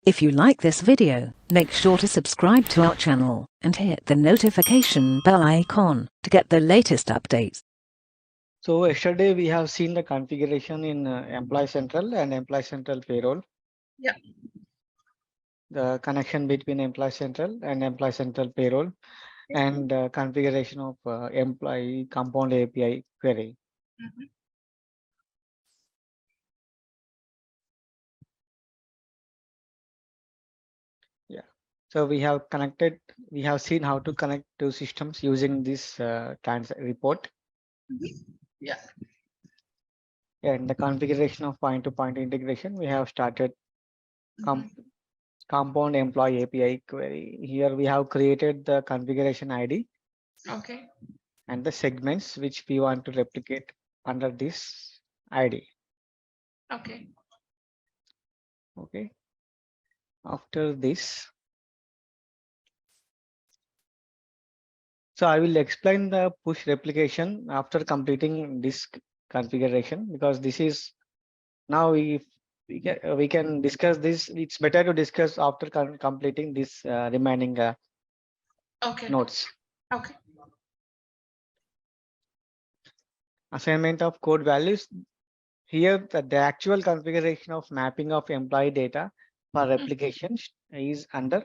If you like this video, make sure to subscribe to our channel and hit the notification bell icon to get the latest updates. So yesterday we have seen the configuration in Employee Central and Employee Central Payroll. Yeah. The connection between Employee Central and Employee Central Payroll and configuration of Employee Compound API query. Mhm. Yeah. So we have seen how to connect two systems using this report. Yeah. And the configuration of point-to-point integration, we have started Compound Employee API query. Here we have created the configuration ID Okay. and the segments which we want to replicate under this ID. Okay. Okay. After this, so I will explain the push replication after completing this configuration, because this is now we can discuss this. It's better to discuss after completing this remaining Okay. notes. Okay. Assignment of code values. Here the actual configuration of mapping of employee data for replication is under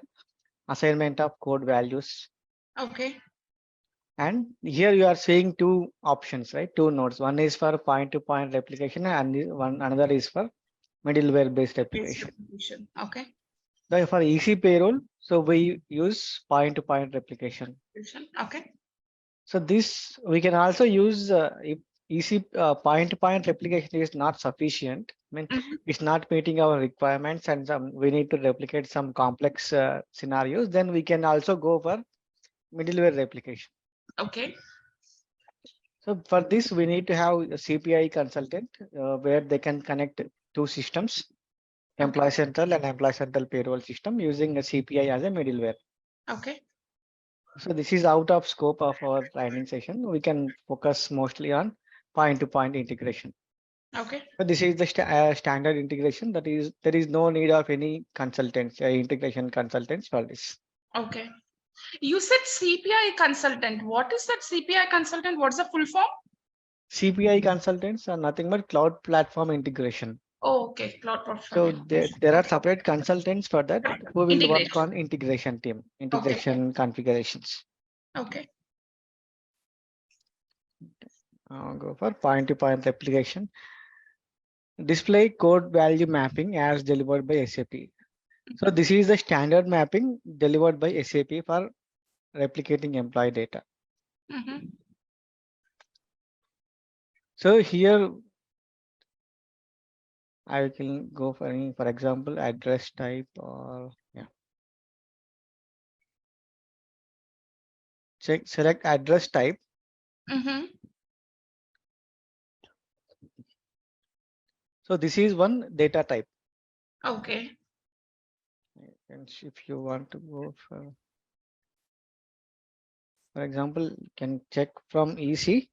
assignment of code values. Okay. And here you are seeing two options, right? Two nodes. One is for point-to-point replication and another is for middleware based replication. Okay. So for EC payroll, so we use point-to-point replication. Okay. So this we can also use if EC point-to-point replication is not sufficient. I mean, it's not meeting our requirements and we need to replicate some complex scenarios. Then we can also go for middleware replication. Okay. So for this, we need to have a CPI consultant where they can connect two systems, Employee Central and Employee Central Payroll system, using a CPI as a middleware. Okay. So this is out of scope of our training session. We can focus mostly on point-to-point integration. Okay. So this is the standard integration. That is, there is no need of any consultants, integration consultants for this. Okay. You said CPI consultant. What is that CPI consultant? What's the full form? CPI consultants are nothing but cloud platform integration. Oh, okay. Cloud platform. So there are separate consultants for that who will work on integration team, integration configurations. Okay. Go for point-to-point replication. Display code value mapping as delivered by SAP. So this is the standard mapping delivered by SAP for replicating employee data. So here I can go for any, for example, address type or select address type. So this is one data type. Okay. And if you want to go for example, you can check from EC.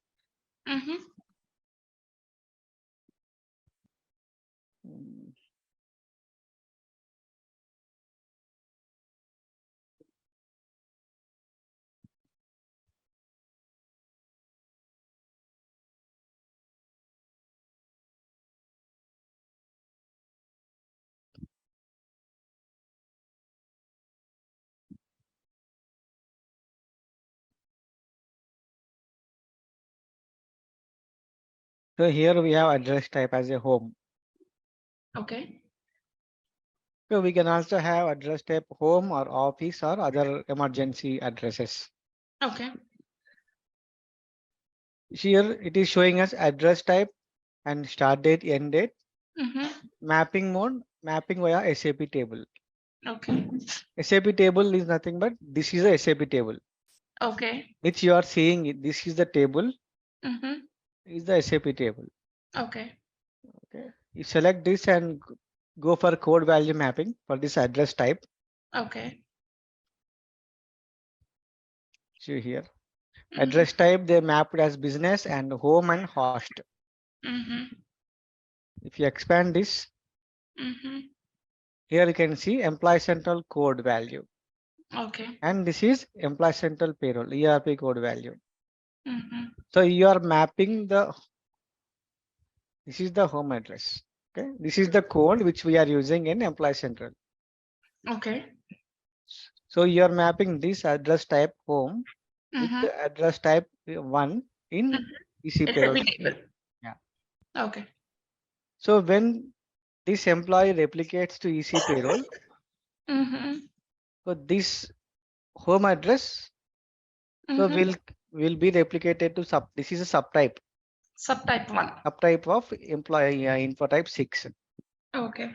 So here we have address type as a home. Okay. So we can also have address type home or office or other emergency addresses. Okay. Here it is showing us address type and start date, end date, mapping mode, mapping via SAP table. Okay. SAP table is nothing but this is a SAP table. Okay. Which you are seeing. This is the table. Is the SAP table. Okay. Okay. You select this and go for code value mapping for this address type. Okay. See here. Address type they mapped as business and home and host. If you expand this, Here you can see Employee Central code value. Okay. And this is Employee Central Payroll, ERP code value. Mm-hmm. So you are mapping this is the home address. Okay. This is the code which we are using in Employee Central. Okay. So you are mapping this address type home with Mm-hmm. the address type 1 in EC payroll. SAP table. Yeah. Okay. So when this employee replicates to EC payroll, Mm-hmm. so this home address so Mm-hmm. will be replicated to this is a subtype Subtype 1. of employee info type 6. Okay.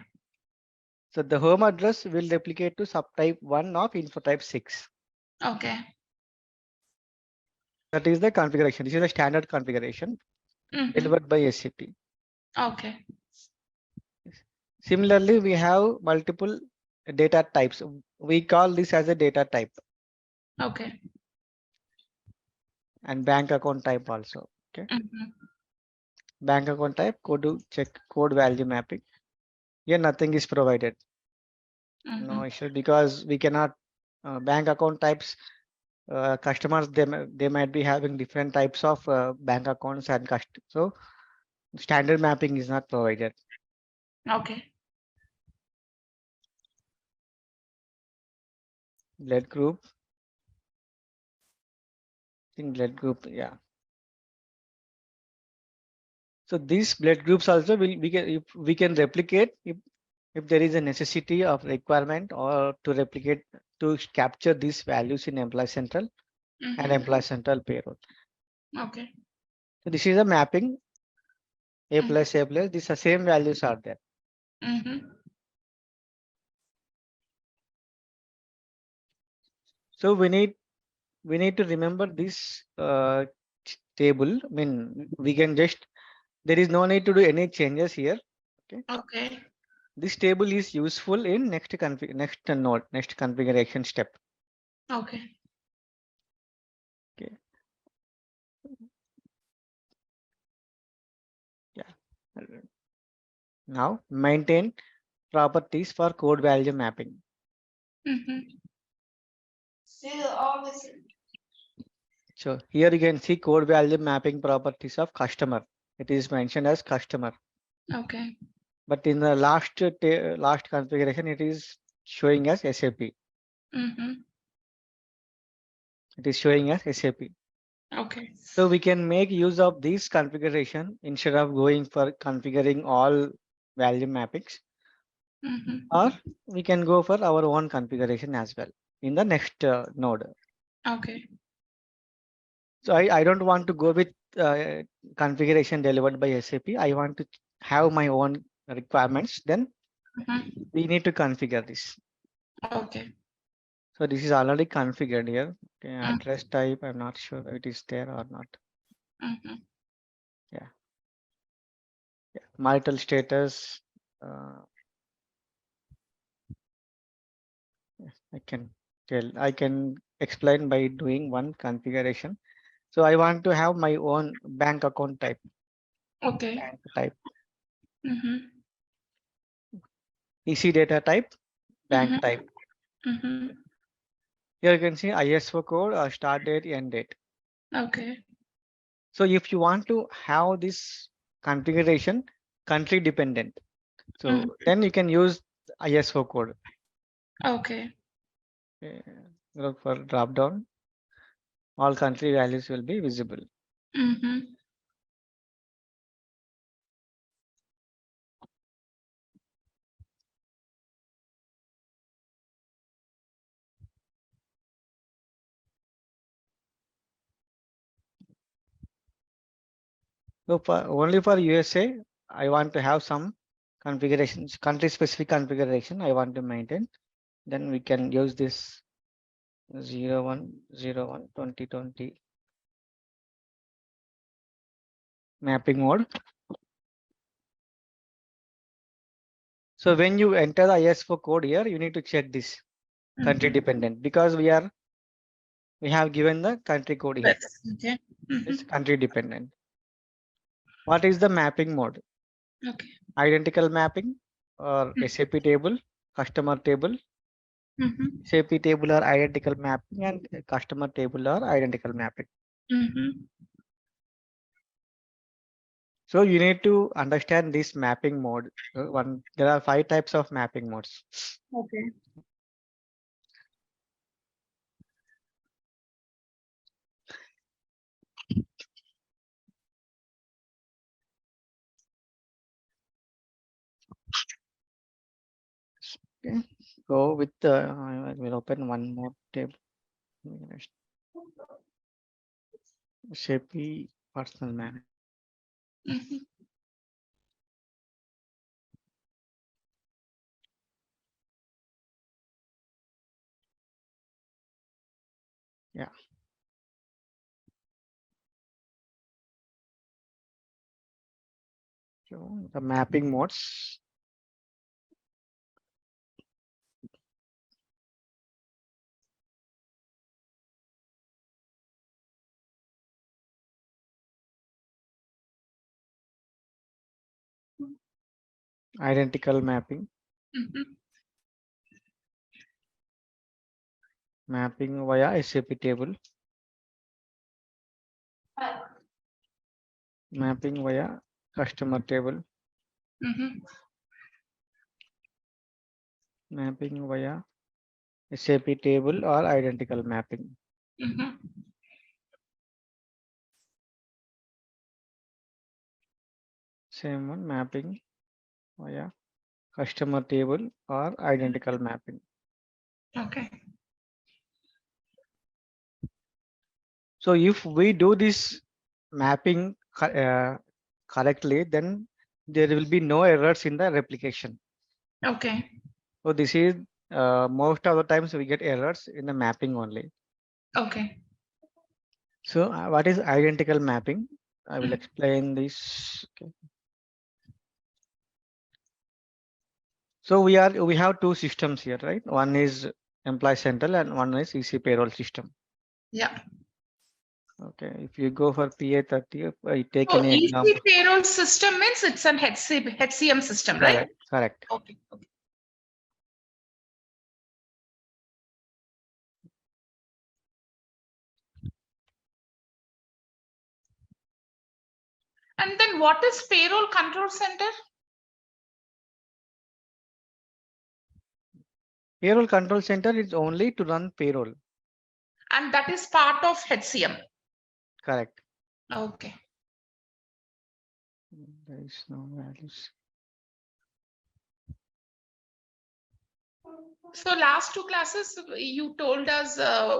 So the home address will replicate to subtype 1 of info type 6. Okay. That is the configuration. This is a standard configuration Mm-hmm. delivered by SAP. Okay. Similarly, we have multiple data types. We call this as a data type Okay. and bank account type also. Okay. Mm-hmm. Bank account type, check code value mapping. Here nothing is provided. Mm-hmm. No issue because we cannot bank account types. Customers they might be having different types of bank accounts and so standard mapping is not provided. Okay. Blood group. In blood group, yeah. So these blood groups also we can replicate if there is a necessity of requirement or to replicate to capture these values in Employee Central and Mm-hmm. Employee Central Payroll. Okay. So this is a mapping A plus A plus. These are same values are there. Mm-hmm. So we need to remember this table. I mean, we can just there is no need to do any changes here. Okay. Okay. This table is useful in next node, next configuration step. Okay. Okay. Yeah. Now maintain properties for code value mapping. Mm-hmm. So here you can see code value mapping properties of customer. It is mentioned as customer. Okay. But in the last configuration, it is showing as SAP. Mm-hmm. It is showing as SAP. Okay. So we can make use of this configuration instead of going for configuring all value mappings, Mm-hmm. or we can go for our own configuration as well in the next node. Okay. So I don't want to go with configuration delivered by SAP. I want to have my own requirements. Then Mm-hmm. we need to configure this. Okay. So this is already configured here. Okay, Mm. address type, I'm not sure if it is there or not. Mm-hmm. Yeah. Marital status. I can explain by doing one configuration. So I want to have my own bank account type. Okay. Bank type. Mm-hmm. EC data type, bank Mm-hmm. type. Mm-hmm. Here you can see ISO code, start date, end date. Okay. So if you want to have this configuration country dependent, so then you can use ISO code. Okay. Look for drop down. All country values will be visible. Mm-hmm. So only for USA, I want to have some configurations, country specific configuration I want to maintain. Then we can use this 01/01/2020 mapping mode. So when you enter the ISO code here, you need to check this country dependent because we have given the country code here. Yes. Okay. Mm-hmm. It's country dependent. What is the mapping mode? Okay. Identical mapping or SAP table customer table, Mm-hmm. SAP tabular identical mapping, and customer tabular identical mapping. Mm-hmm. So you need to understand this mapping mode. There are 5 types of mapping modes. Okay. Okay. Go with the. I will open one more table. SAP personal management. Mm-hmm. Yeah. So the mapping modes. Identical mapping. Mm-hmm. Mapping via SAP table. Mapping via customer table. Mm-hmm. Mapping via SAP table or identical mapping. Mm-hmm. Same one, mapping via customer table or identical mapping. Okay. So if we do this mapping correctly, then there will be no errors in the replication. Okay. So this is most of the times we get errors in the mapping only. Okay. So what is identical mapping? I will Mm. explain this. Okay. So we have 2 systems here, right? One is Employee Central and one is EC payroll system. Yeah. Okay, if you go for PA30, I take So any EC example. payroll system means it's an HCM system, right? Correct, correct. Okay. Okay. And then what is payroll control center? Payroll control center is only to run payroll. And that is part of HCM. Correct. Okay. There is no values. So last 2 classes, you told us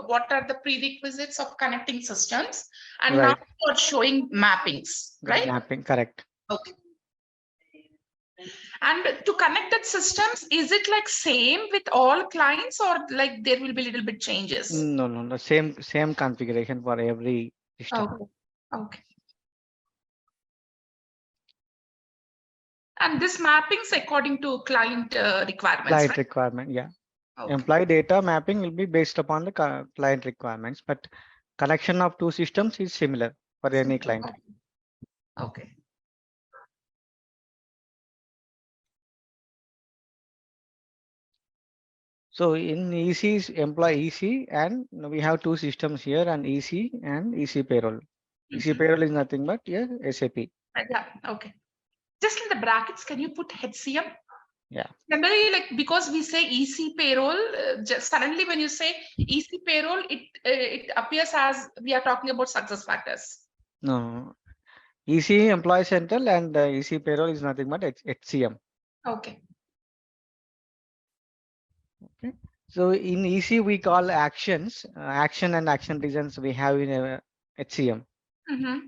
what are the prerequisites of connecting systems, and now Right. you're showing mappings, right? Mapping, correct. Okay. And to connect that systems, is it like same with all clients, or like there will be a little bit changes? No, the same configuration for every system. Okay. Okay. And this mappings according to client requirements, Client right? requirement, yeah. Okay. Employee data mapping will be based upon the client requirements, but connection of 2 systems is similar for any client. Okay. So in EC is employee EC, and we have 2 systems here, and EC payroll. EC payroll is nothing but SAP. Yeah. Okay. Just in the brackets, can you put HCM? Yeah. Generally, like because we say EC payroll, just suddenly when you say EC payroll, it appears as we are talking about SuccessFactors. No. EC employee central and EC payroll is nothing but HCM. Okay. Okay. So in EC we call actions, action and action reasons we have in HCM. Mm-hmm.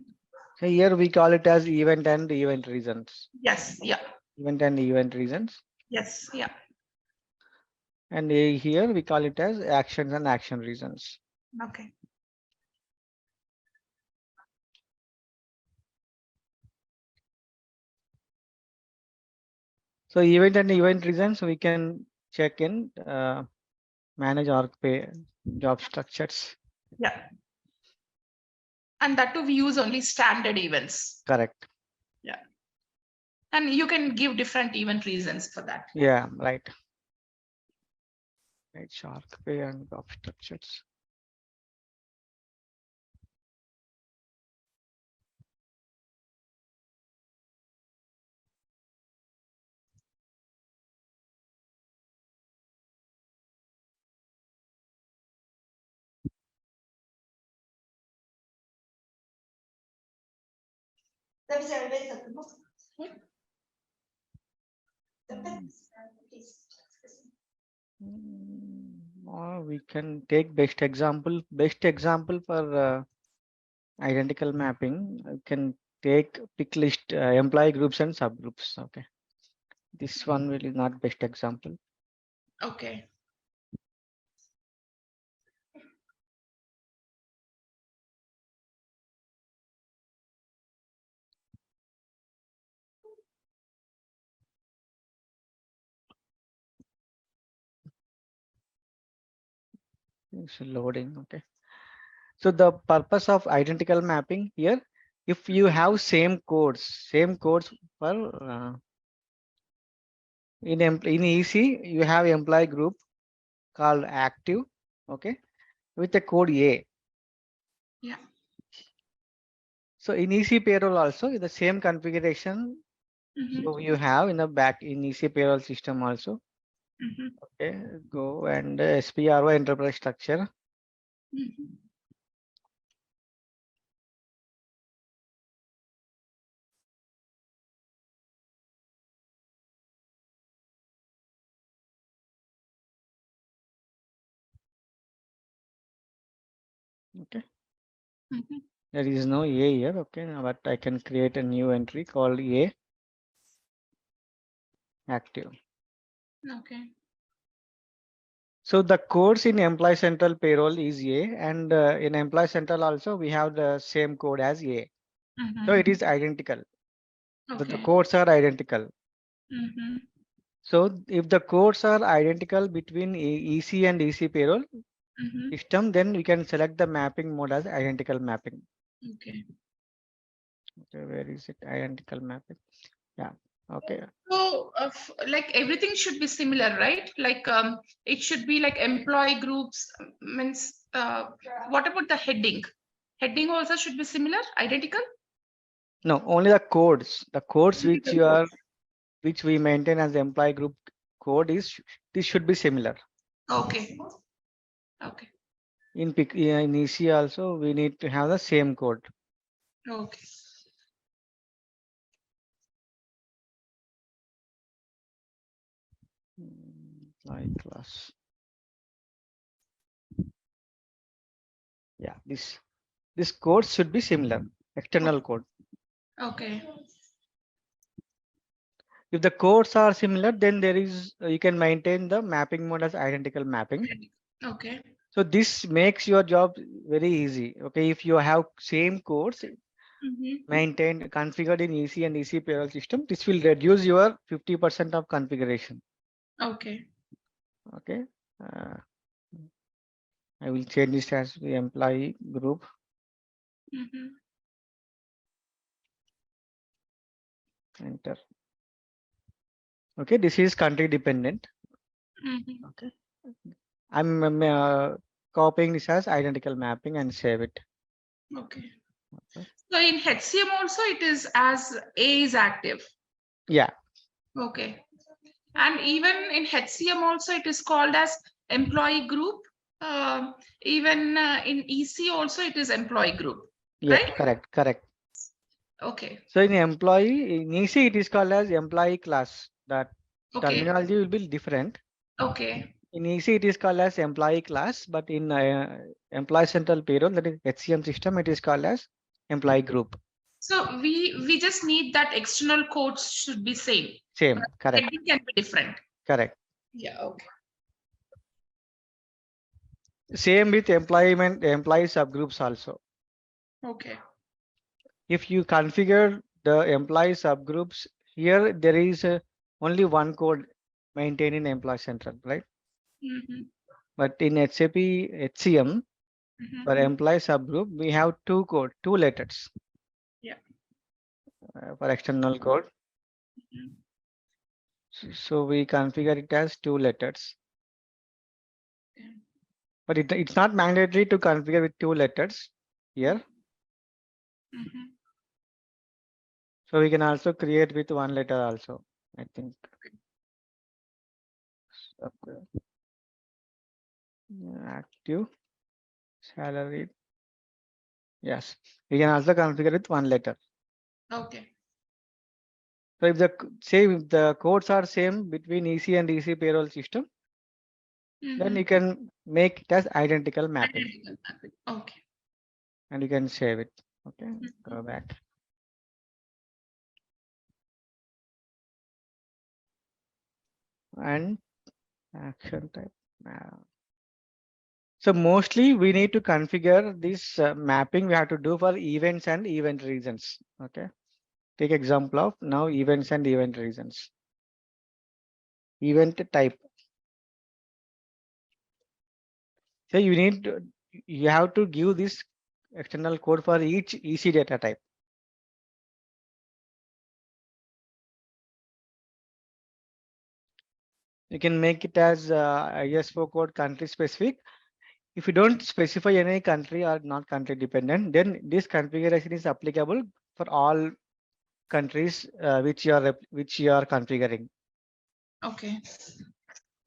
So here we call it as event and event reasons. Yes. Yeah. Event and event reasons. Yes. Yeah. And here we call it as actions and action reasons. Okay. So event and event reasons we can check in manage org pay job structures. Yeah. And that too, we use only standard events. Correct. Yeah. And you can give different event reasons for that. Yeah, right. Right, shark pay and job structures. Or we can take best example. Best example for identical mapping. You can take pick list employee groups and subgroups. Okay, this one will not best example. Okay. It's loading. Okay. So the purpose of identical mapping here, if you have same codes for in EC, you have employee group called active, okay, with the code A. Yeah. So in EC payroll also the same configuration. Mhm. So you have in the back in EC payroll system also. Mhm. Okay, go and SPRO enterprise structure. Mhm. Okay, Mhm. there is no A here. Okay, now but I can create a new entry called A active. Okay. So the codes in Employee Central Payroll is A, and in Employee Central also we have the same code as A. So Mhm. it is identical. The Okay. codes are identical. Mhm. So if the codes are identical between EC and EC payroll Mhm. system, then we can select the mapping mode as identical mapping. Okay. Okay, where is it? Identical mapping. Yeah. Okay. So, like everything should be similar, right? Like, it should be like employee groups means. What about the heading? Heading also should be similar, identical. No, only the codes. The codes Only which the you are codes. which we maintain as employee group code is this should be similar. Okay. Okay. In EC also we need to have the same code. Okay. Employee class. Yeah, this code should be similar. External code. Okay. If the codes are similar, then there is you can maintain the mapping mode as identical mapping. Okay. So this makes your job very easy. Okay, if you have same codes Mhm. maintained configured in EC and EC payroll system, this will reduce your 50% of configuration. Okay. Okay, I will change this as the employee group. Mhm. Enter. Okay, this is country dependent. Mhm. Okay, I'm copying this as identical mapping and save it. Okay. Okay. So in HCM also it is as A is active. Yeah, Okay. And even in HCM also it is called as employee group. Even in EC also it is employee group, yeah, right? correct. Okay. So in employee, in EC it is called as employee class. That Okay. terminology will be different. Okay. In EC it is called as employee class, but in employee central payroll, that is HCM system, it is called as employee group. So we just need that external codes should be same. Same, correct, Heading can be different. correct. Yeah. Okay. Same with employee subgroups also. Okay. If you configure the employee subgroups here, there is only one code maintained in employee central, right? Mm-hmm. But in SAP HCM, Mm-hmm. for employee subgroup, we have two letters Yeah. for external code. Mhm. So we configure it as two letters. But it's not mandatory to configure with 2 letters here. Mhm. So we can also create with 1 letter also, I think. Okay. Active salary. Yes, we can also configure with 1 letter. Okay. So if the codes are same between EC and EC payroll system, then you can make it as identical mapping Identical mapping. Okay. and you can save it. Okay, go back. And action type. So mostly we need to configure this mapping we have to do for events and event reasons. Okay. Take example of now events and event reasons. Event type. So you have to give this external code for each EC data type. You can make it as ISO code country specific. If you don't specify any country or not country dependent, then this configuration is applicable for all countries which you are configuring. Okay.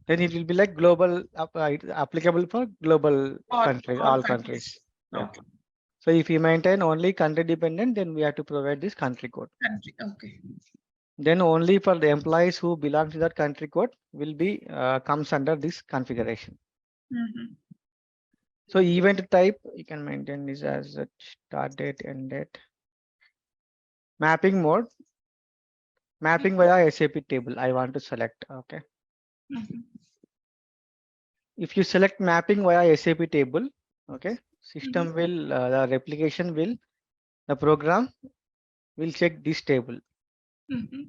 Then it will be like global applicable for global countries, all countries. Yeah. Okay. So if you maintain only country dependent, then we have to provide this country code. Country. Okay. Then only for the employees who belong to that country code will be comes under this configuration. Mhm. So event type, you can maintain this as a start date, end date. Mapping mode, mapping via SAP table. I want to select. Okay. Mhm. If you select mapping via SAP table, okay, system will the replication will the program will check this table. Mhm.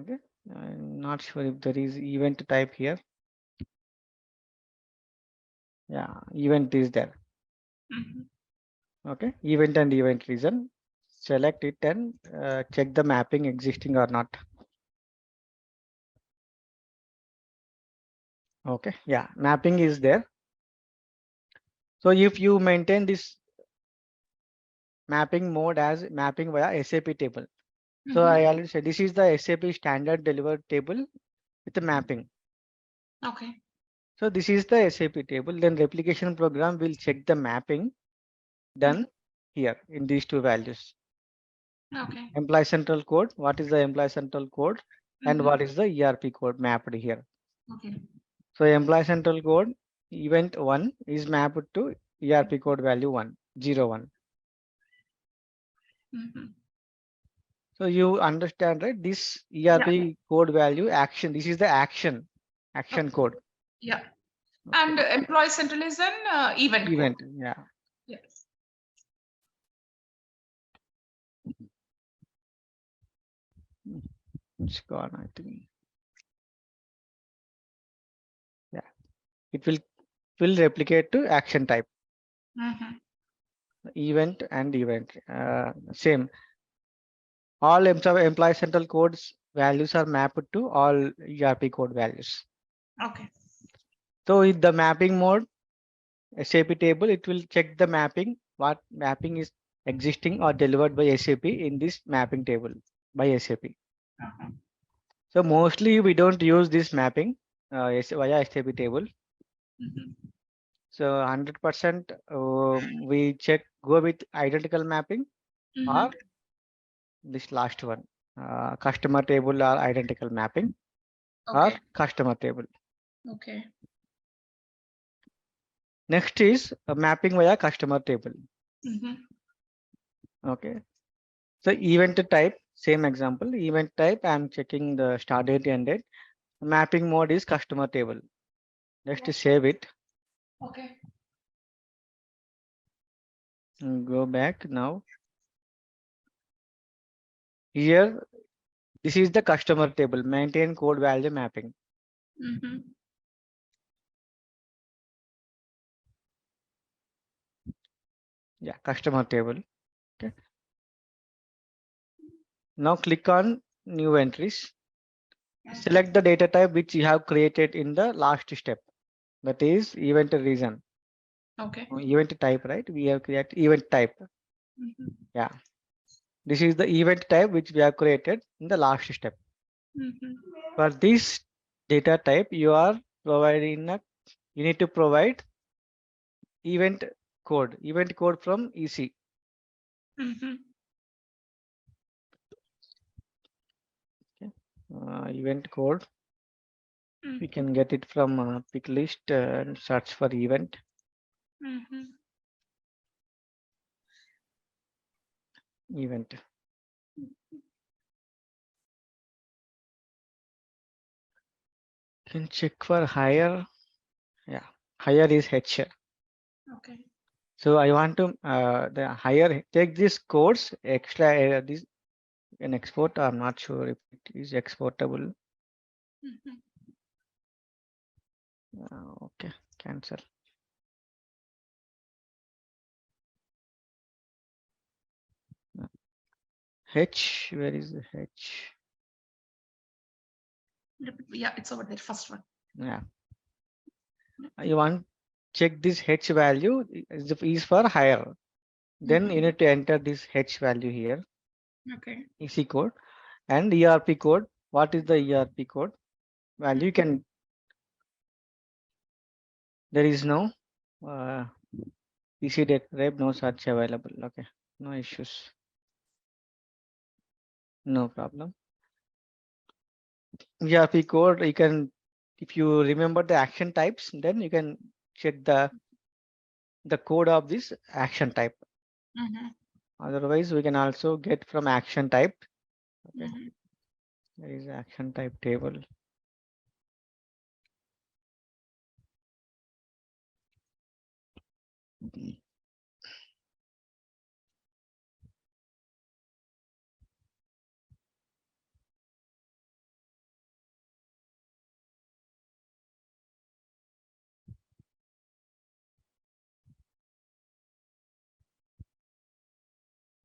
Okay. I'm not sure if there is event type here. Yeah, event is there. Mhm. Okay, event and event reason. Select it and check the mapping existing or not. Okay, yeah, mapping is there. So if you maintain this mapping mode as mapping via SAP table. So I already said this is the SAP standard delivered table with the mapping. Okay. So this is the SAP table. Then replication program will check the mapping done here in these 2 values. Okay. Employee central code. What is the employee central code? And what is the ERP code mapped here? Okay. So employee central code event 1 is mapped to ERP code value 101. Mhm. So you understand, right? This ERP code value action. This is the action code. Yeah. Okay. And employee central is an event. Event. Code. Yeah. Yes. It's gone, I think. Yeah. It will replicate to action type. Mhm. Event and event. Same. All employee central codes values are mapped to all ERP code values. Okay. So in the mapping mode, SAP table, it will check the mapping, what mapping is existing or delivered by SAP in this mapping table by SAP. Uh-huh. So mostly we don't use this mapping via SAP table. Mhm. So 100% we go with identical mapping or this last one, customer table or identical mapping or Okay. customer table. Okay. Next is mapping via customer table. Mhm. Okay. So event type, same example, event type, I'm checking the start date and date. Mapping mode is customer table. Next is save it. Okay. Go back now. Here, this is the customer table, maintain code value mapping. Mhm. Yeah, customer table. Okay. Now click on new entries. Select the data type which you have created in the last step. That is event reason. Okay. Event type, right? We have created event type. Mhm. Yeah. This is the event type which we have created in the last step. Mhm. For this data type, you are providing you need to provide event code from EC. Mhm. Event code. We Mhm. can get it from pick list and search for event. Mhm. Event. Can check for higher. Yeah, higher is H. Okay. So I want to the higher take this codes extra this an export. I'm not sure if it is exportable. Mhm. Okay, cancel. H, where is the H? Yeah, it's over there. First one. Yeah, you want check this H value is for higher. Then you need to enter this H value here, Okay. EC code and ERP code. What is the ERP code value? You can there is no PC data type, no search available. Okay, no issues, no problem. ERP code you can if you remember the action types, then you can check the code of this action type. Mhm. Otherwise, we can also get from action type. Okay, Mhm. there is action type table.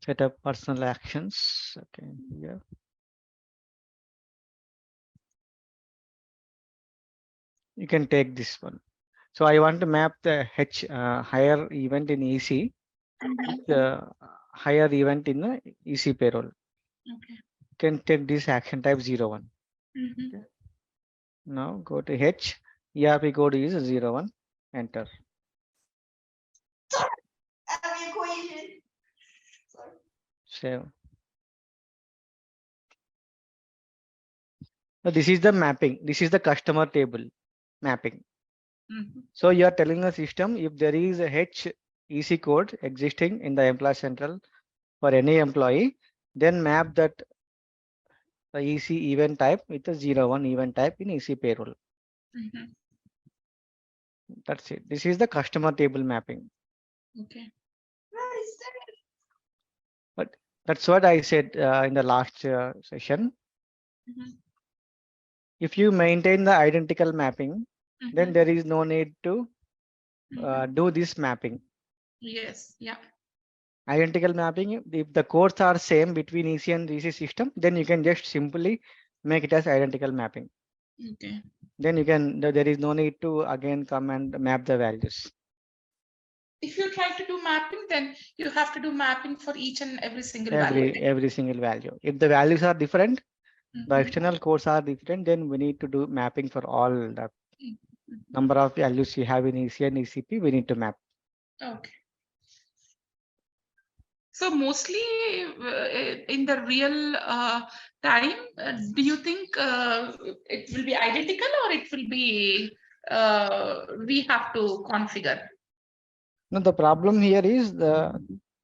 Set up personal actions. Okay, here. You can take this one. So I want to map the H higher event in EC, the higher event in the EC payroll. Okay. You can take this action type 01. Mhm. Okay. Now go to H, ERP code is 01, enter. Save. So this is the mapping. This is the customer table mapping. Mhm. So you are telling the system if there is a H EC code existing in the Employee Central for any employee, then map that the EC event type with the 01 event type in EC payroll. Mhm. That's it. This is the customer table mapping. Okay. But that's what I said in the last session. Mhm. If you maintain the identical mapping, then Mhm. there is no need to Mhm. do this mapping. Yes. Yeah. Identical mapping, if the codes are same between EC and EC system, then you can just simply make it as identical mapping. Okay. Then you can, there is no need to again come and map the values. If you try to do mapping, then you have to do mapping for each and every single value. Every single value. If the values are different, the Mhm. external codes are different, then we need to do mapping for all the Mhm. number of values you have in EC and ECP, we need to map. Okay. So mostly in the real time, do you think it will be identical or it will be we have to configure? No, the problem here is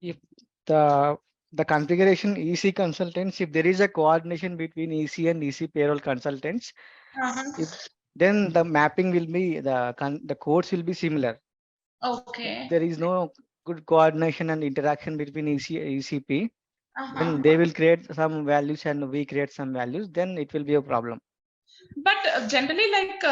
if the configuration EC consultants, if there is a coordination between EC and EC payroll consultants, if then the mapping will be the codes will be similar. Okay. There is no good coordination and interaction between ECP, then Uh-huh. they will create some values and we create some values, then it will be a problem. But generally, like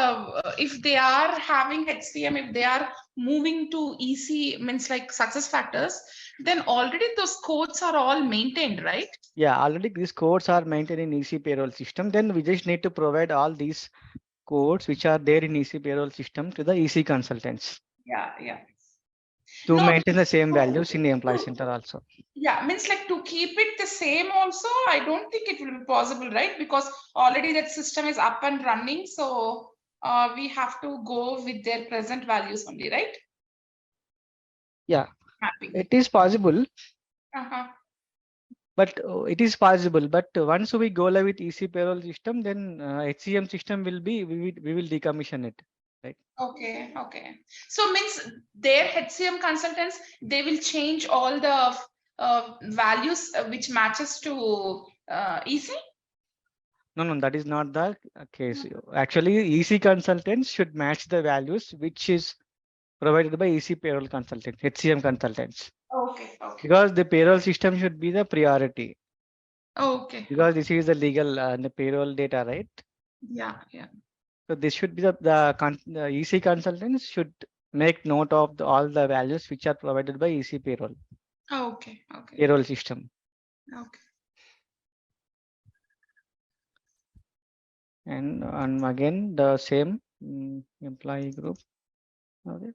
if they are having HCM, if they are moving to EC, means like success factors, then already those codes are all maintained, right? Yeah, already these codes are maintained in EC payroll system. Then we just need to provide all these codes which are there in EC payroll system to the EC consultants Yeah. to No, maintain the same so- values in the employee center also. Yeah, means like to keep it the same also, I don't think it will be possible, right? Because already that system is up and running, so we have to go with their present values only, right? Yeah, Mapping. it is possible, Uh-huh. but it is possible. But once we go live with EC payroll system, then HCM system will be, we will decommission it. Okay. So means their HCM consultants, they will change all the values which matches to EC? No, that is not the case. Actually, EC consultants should match the values which is provided by EC payroll consultants, HCM consultants. Okay. Because the payroll system should be the priority. Okay. Because this is the legal the payroll data, right? Yeah. So this should be the EC consultants should make note of all the values which are provided by EC payroll. Okay. Payroll system. Okay. And again the same employee group. Okay.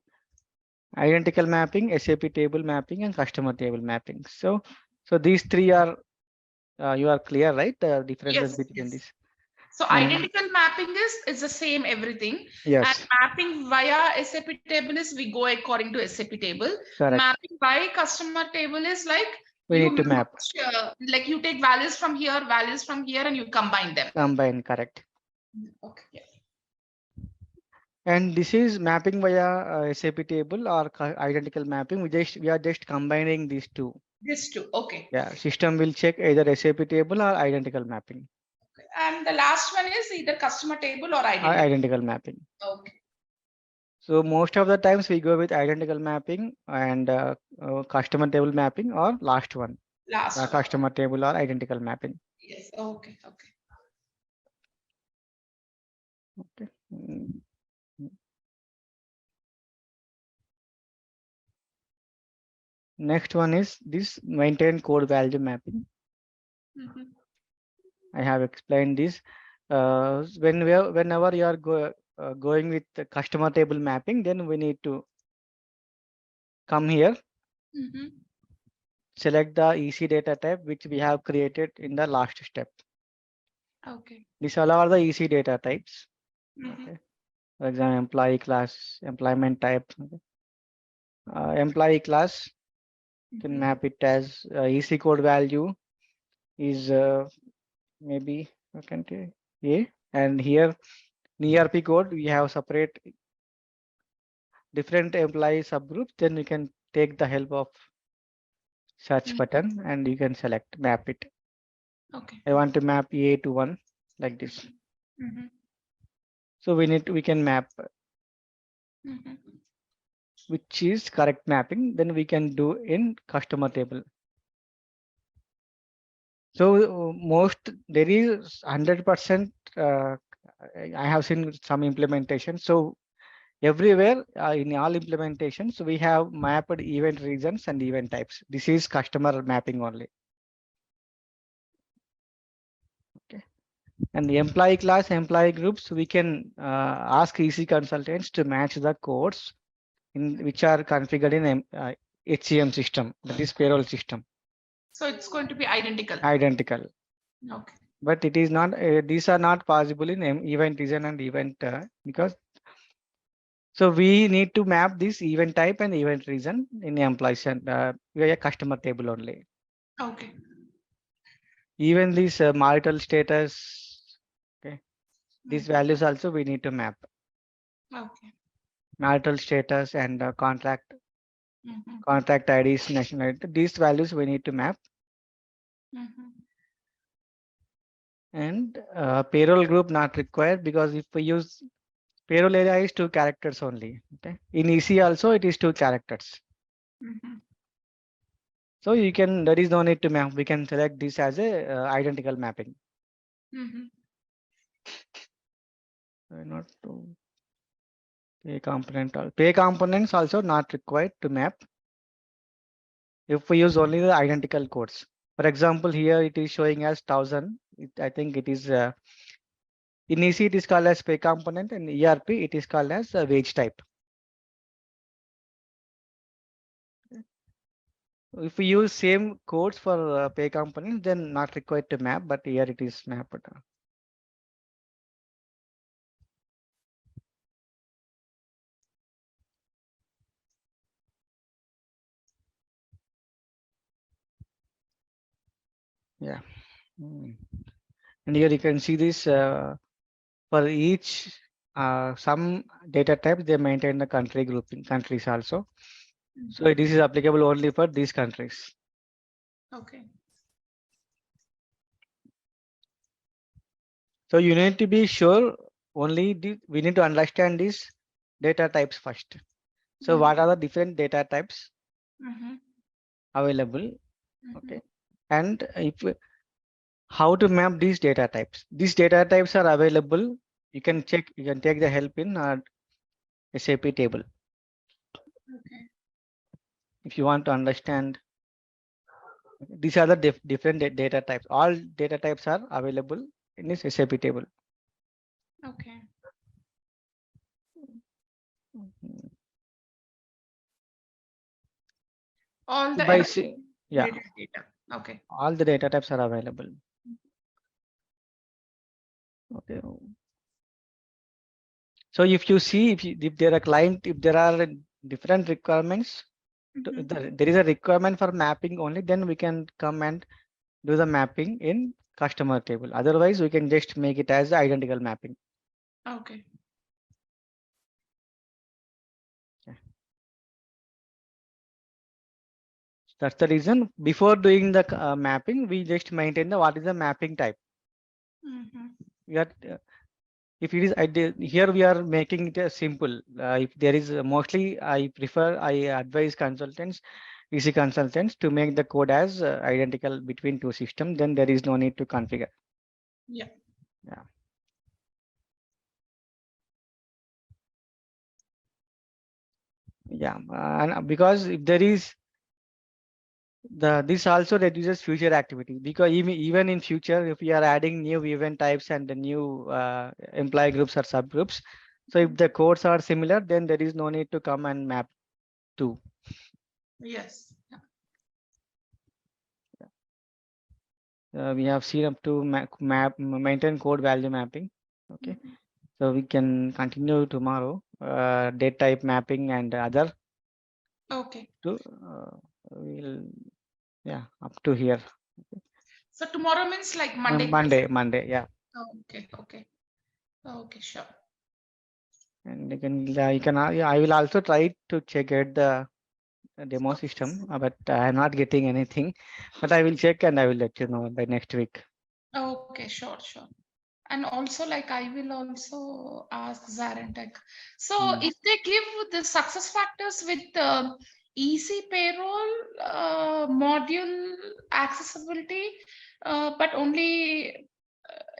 Identical mapping, SAP table mapping, and customer table mapping. So these three are you are clear, right? The differences between these. So And identical mapping is the same everything. yes. And mapping via SAP table is we go according to SAP table. Correct. Mapping by customer table is like We need to map. Like you take values from here, and you combine them. Combine, correct. Okay. Yeah. And this is mapping via SAP table or identical mapping. We are just combining these two. These two. Okay. Yeah, system will check either SAP table or identical mapping. And the last one is either customer table or identical. Identical mapping. Okay. So most of the times we go with identical mapping and customer table mapping, or last one. Customer table or identical mapping. Yes. Okay. Next one is this maintain code value mapping. I have explained this. Whenever you are going with the customer table mapping, then we need to come here, select the EC data type which we have created in the last step. Okay. These all are the EC data types. Okay. For example, employee class, employment type. Okay. Employee class, can map it as EC code value is maybe A, and here in ERP code we have separate different employee subgroups. Then you can take the help of search button and you can select map it. Okay. I want to map A to 1 like this. So we can map which is correct mapping. Then we can do in customer table. So there is 100%. I have seen some implementation. So everywhere in all implementations, we have mapped event regions and event types. This is customer mapping only. Okay. And the employee class, employee groups, we can ask EC consultants to match the codes in which are configured in HCM system, that is payroll system. So it's going to be identical. Identical. Okay. But it is not. These are not possible in event region and event because. So we need to map this event type and event region in the employees and via customer table only. Okay. Even this marital status, okay, these values also we need to map. Okay. Marital status and contract IDs, nationality. These values we need to map. And payroll group not required, because if we use payroll area is 2 characters only. Okay. In EC also it is 2 characters. So you can, there is no need to map. We can select this as a identical mapping. Not to pay component. Pay components also not required to map if we use only the identical codes. For example, here it is showing as 1000. I think it is In EC, it is called as pay component, and ERP, it is called as a wage type. If we use same codes for pay component, then not required to map, but here it is mapped. Yeah. And here you can see this for each some data types, they maintain the country grouping countries also. So this is applicable only for these countries. Okay. So you need to be sure only we need to understand these data types first. So what are the different data types available? Okay. And if how to map these data types? These data types are available. You can check, you can take the help in SAP table. Okay. If you want to understand, these are the different data types. All data types are available in this SAP table. Okay. All the yeah, data. Okay. all the data types are available. Okay. So if you see, if there are client, if there are different requirements, there is a requirement for mapping only, then we can come and do the mapping in customer table. Otherwise, we can just make it as identical mapping. Okay. That's the reason before doing the mapping, we just maintain the what is the mapping type. We are, if it is here, we are making it simple. If there is mostly, I advise consultants, EC consultants to make the code as identical between two systems. Then there is no need to configure. Yeah. Yeah. Yeah, and because if there is this also reduces future activity, because even in future, if we are adding new event types and the new employee groups or subgroups, so if the codes are similar, then there is no need to come and map to. Yes. We have seen up to maintain code value mapping. Okay, so we can continue tomorrow. Date type mapping and other. Okay. We'll up to here. So tomorrow means like Monday. Monday, yeah. Okay, sure. And you can I will also try to check out the demo system, but I'm not getting anything. But I will check and I will let you know by next week. Okay, sure. And also, like, I will also ask ZaranTech. So if they give the success factors with easy payroll module accessibility, but only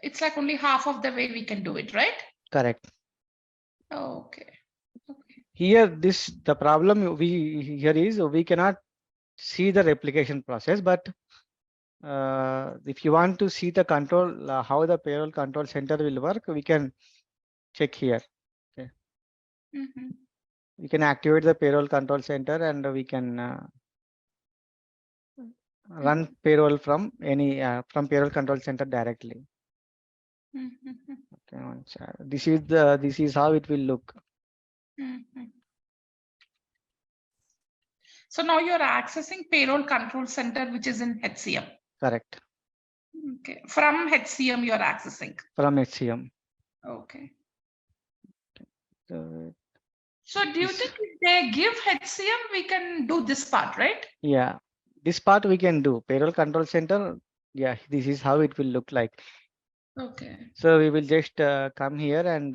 it's like only half of the way we can do it, right? Correct. Okay. Here, the problem here is we cannot see the replication process, but if you want to see the control, how the payroll control center will work, we can check here. Okay. We can activate the payroll control center and we can run payroll from any from payroll control center directly. Okay, this is how it will look. So now you're accessing payroll control center, which is in HCM. Correct. Okay. From HCM, you're accessing. From HCM. Okay. So do you think if they give HCM, we can do this part, right? Yeah, this part we can do. Payroll control center. Yeah, this is how it will look like. Okay. So we will just come here and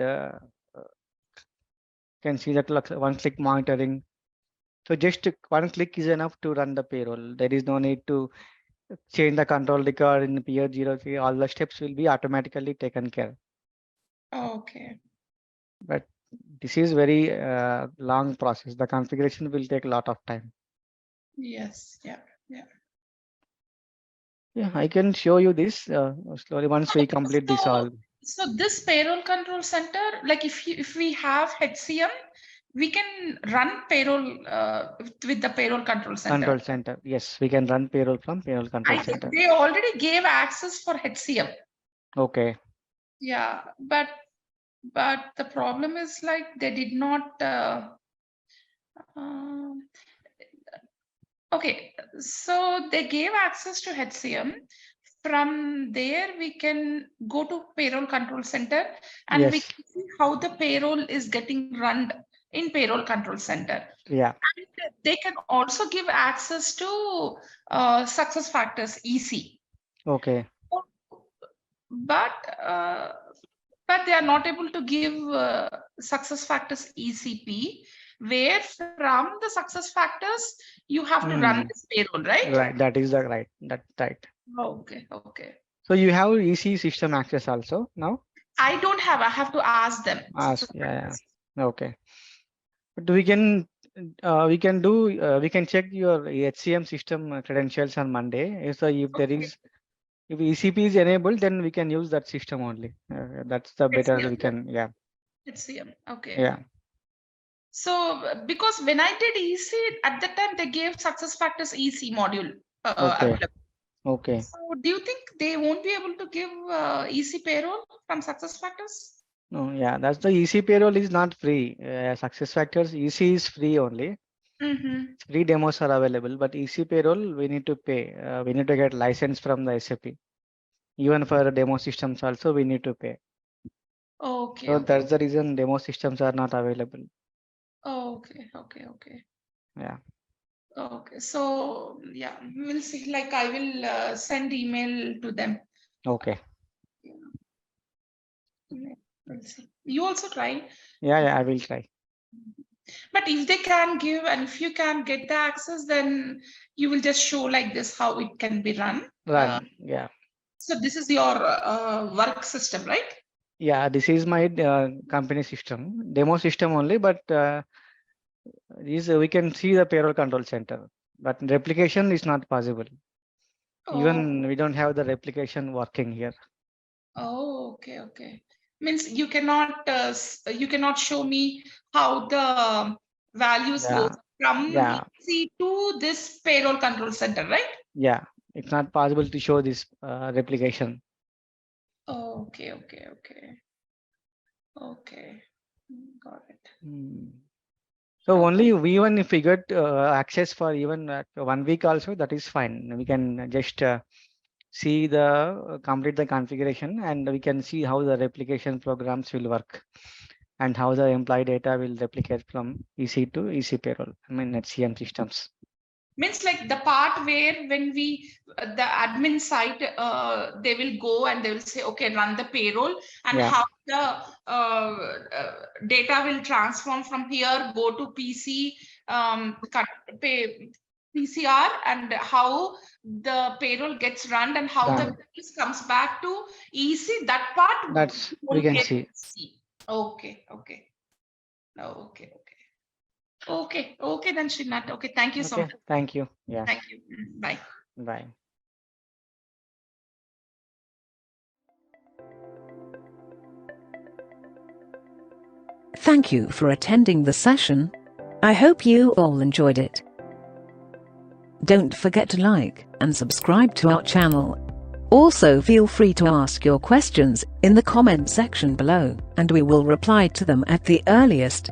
can see that one-click monitoring. So just one click is enough to run the payroll. There is no need to change the control record in peer 03. All the steps will be automatically taken care. Okay. But this is very long process. The configuration will take a lot of time. Yes. Yeah. Yeah, I can show you this slowly once we complete this all. So this payroll control center, like if we have HCM, we can run payroll with the payroll control center. Control center. Yes, we can run payroll from payroll control I think center. they already gave access for HCM. Okay. Yeah, but the problem is like they did not. Okay, so they gave access to HCM. From there, we can go to payroll control center and we Yes. can see how the payroll is getting run in payroll control center. Yeah. And they can also give access to SuccessFactors EC. Okay. But they are not able to give SuccessFactors ECP, where from the SuccessFactors you have to run this payroll, right? Right. That is the right. That's right. Okay. Okay. So you have EC system access also now? I don't have. I have to ask them. Ask. Yeah. Okay. But we can check your HCM system credentials on Monday. So if there is, if ECP is enabled, then we can use that system only. That's the better HCM. we can. Yeah. HCM. Okay. Yeah. So because when I did EC at that time, they gave SuccessFactors EC module available. Okay. So do you think they won't be able to give EC payroll from SuccessFactors? No, yeah, that's the EC payroll is not free. SuccessFactors EC is free only. Free demos are available, but EC payroll we need to pay. We need to get license from the SAP. Even for demo systems also we need to pay. Okay. So that's the reason demo systems are not available. Okay. Yeah. Okay. So yeah, we'll see. Like I will send email to them. Okay. We'll see. You also try. Yeah, I will try. But if they can give and if you can get the access, then you will just show like this how it can be run. Yeah. So this is your work system, right? Yeah, this is my company system, demo system only, but we can see the payroll control center, but replication is not possible. Even we don't have the replication working here. Oh, okay. Means you cannot show me how the values go from EC to this payroll control center, right? Yeah, it's not possible to show this replication. Oh, okay. Got it. So only even if we get access for even 1 week also, that is fine. We can just see complete the configuration and we can see how the replication programs will work and how the employee data will replicate from EC to EC payroll. I mean HCM systems. Means like the part where when we the admin side they will go and they will say okay, run the payroll, and how the data will transform from here, go to PC, PCR, and how the payroll gets run and how the business comes back to EC. That part we can see. Okay. Okay then, Srinath. Okay, thank you so much. Thank you. Yeah. Thank you. Bye. Bye. Thank you for attending the session. I hope you all enjoyed it. Don't forget to like and subscribe to our channel. Also, feel free to ask your questions in the comment section below, and we will reply to them at the earliest.